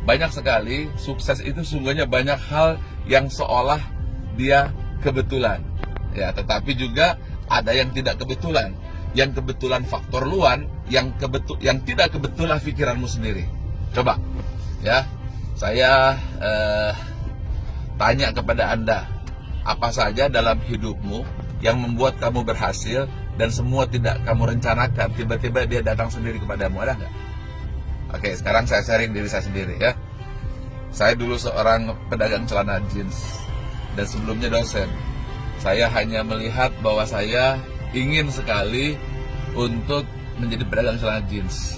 banyak sekali sukses itu sungguhnya banyak hal yang seolah dia kebetulan. Ya, tetapi juga ada yang tidak kebetulan. Yang kebetulan faktor luar, yang tidak kebetulan pikiranmu sendiri. Coba, ya, saya tanya kepada Anda, apa saja dalam hidupmu yang membuat kamu berhasil dan semua tidak kamu rencanakan, tiba-tiba dia datang sendiri kepadamu, ada nggak? Oke, sekarang saya sharing diri saya sendiri ya. Saya dulu seorang pedagang celana jeans dan sebelumnya dosen. Saya hanya melihat bahwa saya ingin sekali untuk menjadi pedagang celana jeans.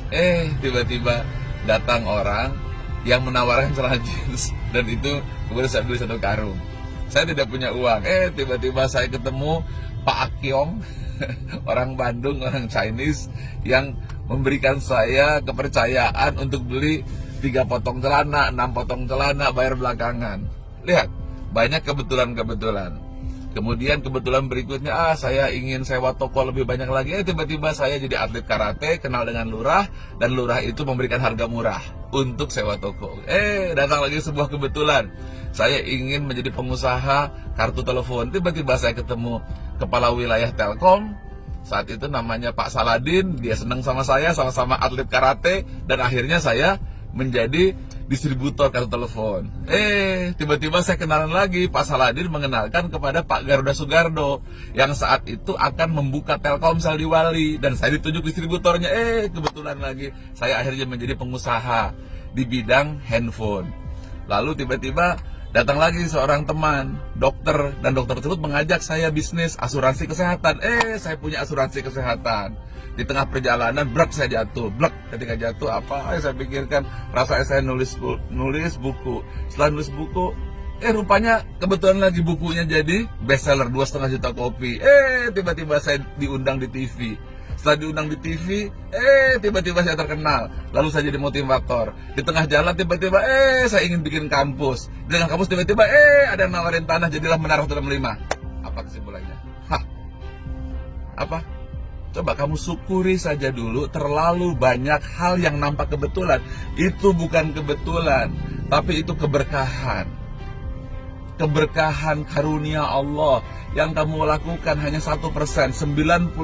Tiba-tiba datang orang yang menawarkan celana jeans dan itu kemudian saya beli 1 karung. Saya tidak punya uang. Tiba-tiba saya ketemu Pak Akyong, orang Bandung, orang Chinese yang memberikan saya kepercayaan untuk beli 3 potong celana, 6 potong celana, bayar belakangan. Lihat, banyak kebetulan-kebetulan. Kemudian kebetulan berikutnya, saya ingin sewa toko lebih banyak lagi. Tiba-tiba saya jadi atlet karate, kenal dengan lurah, dan lurah itu memberikan harga murah untuk sewa toko. Datang lagi sebuah kebetulan. Saya ingin menjadi pengusaha kartu telepon. Tiba-tiba saya ketemu kepala wilayah Telkom. Saat itu namanya Pak Saladin, dia senang sama saya, sama-sama atlet karate, dan akhirnya saya menjadi distributor kartu telepon. Tiba-tiba saya kenalan lagi, Pak Saladin mengenalkan kepada Pak Garuda Sugardo yang saat itu akan membuka Telkomsel di Wali dan saya ditunjuk distributornya. Kebetulan lagi saya akhirnya menjadi pengusaha di bidang handphone. Lalu tiba-tiba datang lagi seorang teman, dokter, dan dokter tersebut mengajak saya bisnis asuransi kesehatan. Saya punya asuransi kesehatan. Di tengah perjalanan, saya jatuh. Ketika jatuh, apa yang saya pikirkan? Rasanya saya nulis buku. Setelah nulis buku, rupanya kebetulan lagi bukunya jadi bestseller 2,5 juta kopi. Tiba-tiba saya diundang di TV. Setelah diundang di TV, tiba-tiba saya terkenal. Lalu saya jadi motivator. Di tengah jalan tiba-tiba, saya ingin bikin kampus. Di tengah kampus tiba-tiba, ada yang nawarin tanah, jadilah Menara Hotel 5. Apa kesimpulannya? Apa? Coba kamu syukuri saja dulu. Terlalu banyak hal yang nampak kebetulan. Itu bukan kebetulan, tapi itu keberkahan. Keberkahan karunia Allah yang kamu lakukan hanya 1%, 99%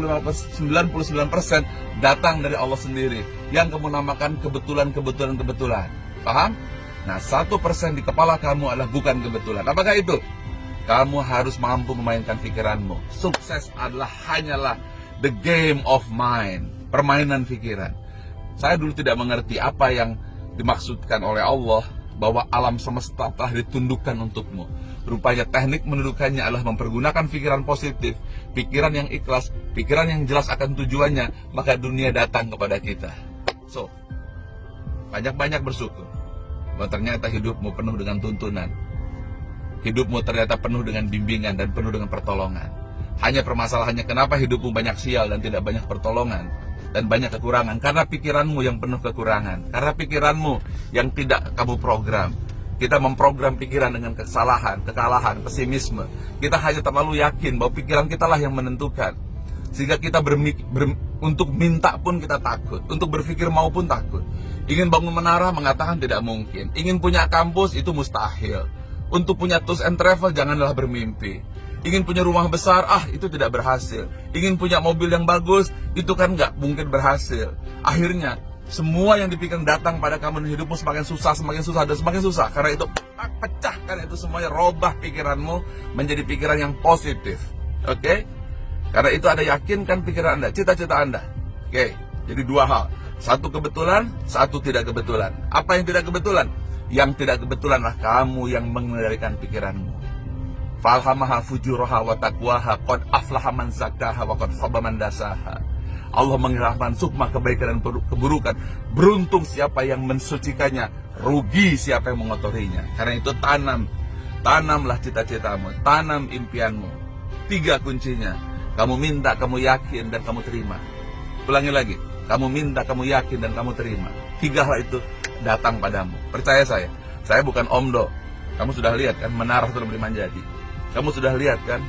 datang dari Allah sendiri yang kamu namakan kebetulan. Paham? Nah, 1% di kepala kamu adalah bukan kebetulan. Apakah itu? Kamu harus mampu memainkan pikiranmu. Sukses hanyalah the game of mind, permainan pikiran. Saya dulu tidak mengerti apa yang dimaksudkan oleh Allah bahwa alam semesta telah ditundukkan untukmu. Rupanya teknik menundukkannya adalah mempergunakan pikiran positif, pikiran yang ikhlas, pikiran yang jelas akan tujuannya, maka dunia datang kepada kita. So, banyak-banyak bersyukur bahwa ternyata hidupmu penuh dengan tuntunan. Hidupmu ternyata penuh dengan bimbingan dan penuh dengan pertolongan. Hanya permasalahannya kenapa hidupmu banyak sial dan tidak banyak pertolongan dan banyak kekurangan? Karena pikiranmu yang penuh kekurangan. Karena pikiranmu yang tidak kamu program. Kita memprogram pikiran dengan kesalahan, kekalahan, pesimisme. Kita hanya terlalu yakin bahwa pikiran kita lah yang menentukan. Sehingga kita untuk minta pun kita takut. Untuk berpikir maupun takut. Ingin bangun menara mengatakan tidak mungkin. Ingin punya kampus itu mustahil. Untuk punya tours and travel janganlah bermimpi. Ingin punya rumah besar, itu tidak berhasil. Ingin punya mobil yang bagus, itu kan nggak mungkin berhasil. Akhirnya, semua yang dipikirkan datang pada kamu dan hidupmu semakin susah, dan semakin susah. Karena itu, pecahkan itu semuanya, robah pikiranmu menjadi pikiran yang positif. Oke? Karena itu Anda yakinkan pikiran Anda, cita-cita Anda. Oke? Jadi 2 hal. 1 kebetulan, 1 tidak kebetulan. Apa yang tidak kebetulan? Yang tidak kebetulanlah kamu yang mengendalikan pikiranmu. Falhamaha fujuraha wa taqwaha qad aflaha man zakkaha wa qad khaba man dasaha. Allah mengilhamkan sukma kebaikan dan keburukan. Beruntung siapa yang mensucikannya, rugi siapa yang mengotorinya. Karena itu tanamlah cita-citamu, tanam impianmu. 3 kuncinya. Kamu minta, kamu yakin, dan kamu terima. Ulangi lagi. Kamu minta, kamu yakin, dan kamu terima. 3 hal itu datang padamu. Percaya saya bukan omdo. Kamu sudah lihat kan Menara Hotel 5 jadi. Kamu sudah lihat kan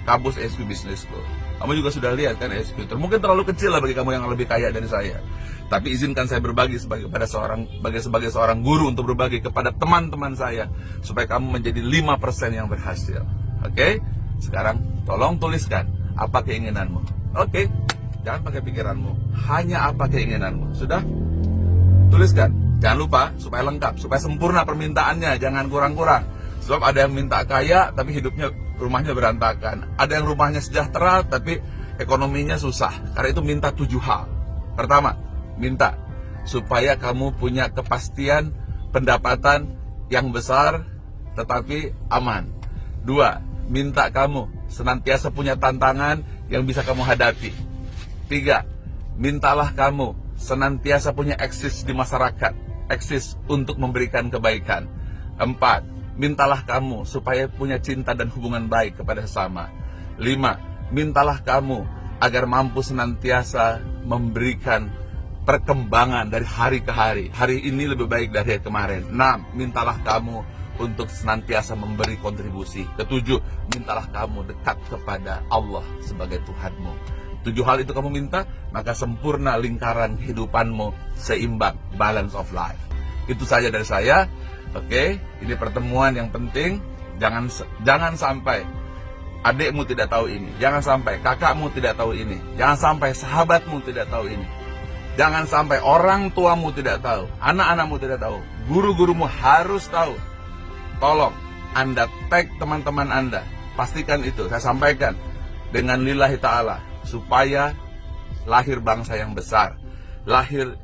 kampus SQ Business School. Kamu juga sudah lihat kan eksekutor. Mungkin terlalu kecil lah bagi kamu yang lebih kaya dari saya. Tapi izinkan saya berbagi sebagai seorang guru untuk berbagi kepada teman-teman saya supaya kamu menjadi 5% yang berhasil. Oke? Sekarang tolong tuliskan apa keinginanmu. Oke? Jangan pakai pikiranmu. Hanya apa keinginanmu. Sudah? Tuliskan. Jangan lupa supaya lengkap, supaya sempurna permintaannya, jangan kurang-kurang. Sebab ada yang minta kaya tapi rumahnya berantakan. Ada yang rumahnya sejahtera tapi ekonominya susah. Karena itu minta 7 hal. Pertama, minta supaya kamu punya kepastian pendapatan yang besar tetapi aman. 2, minta kamu senantiasa punya tantangan yang bisa kamu hadapi. 3, mintalah kamu senantiasa punya eksis di masyarakat, eksis untuk memberikan kebaikan. 4, mintalah kamu supaya punya cinta dan hubungan baik kepada sesama. 5, mintalah kamu agar mampu senantiasa memberikan perkembangan dari hari ke hari. Hari ini lebih baik dari kemarin. 6, mintalah kamu untuk senantiasa memberi kontribusi. 7, mintalah kamu dekat kepada Allah sebagai Tuhanmu. 7 hal itu kamu minta, maka sempurna lingkaran kehidupanmu, seimbang, balance of life. Itu saja dari saya. Oke, ini pertemuan yang penting. Jangan sampai adikmu tidak tahu ini. Jangan sampai kakakmu tidak tahu ini. Jangan sampai sahabatmu tidak tahu ini. Jangan sampai orang tuamu tidak tahu, anak-anakmu tidak tahu, guru-gurumu harus tahu. Tolong Anda tag teman-teman Anda. Pastikan itu, saya sampaikan dengan lillahi ta'ala, supaya lahir bangsa yang besar, lahir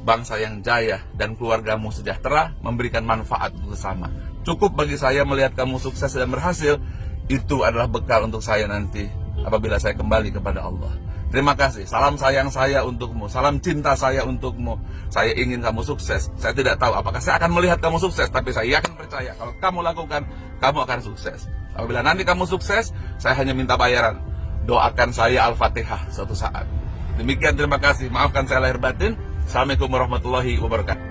bangsa yang jaya, dan keluargamu sejahtera, memberikan manfaat untuk sesama. Cukup bagi saya melihat kamu sukses dan berhasil. Itu adalah bekal untuk saya nanti apabila saya kembali kepada Allah. Terima kasih, salam sayang saya untukmu, salam cinta saya untukmu. Saya ingin kamu sukses. Saya tidak tahu apakah saya akan melihat kamu sukses, tapi saya yakin percaya kalau kamu lakukan, kamu akan sukses. Apabila nanti kamu sukses, saya hanya minta bayaran. Doakan saya Al-Fatihah suatu saat. Demikian, terima kasih. Maafkan saya lahir batin. Assalamualaikum warahmatullahi wabarakatuh.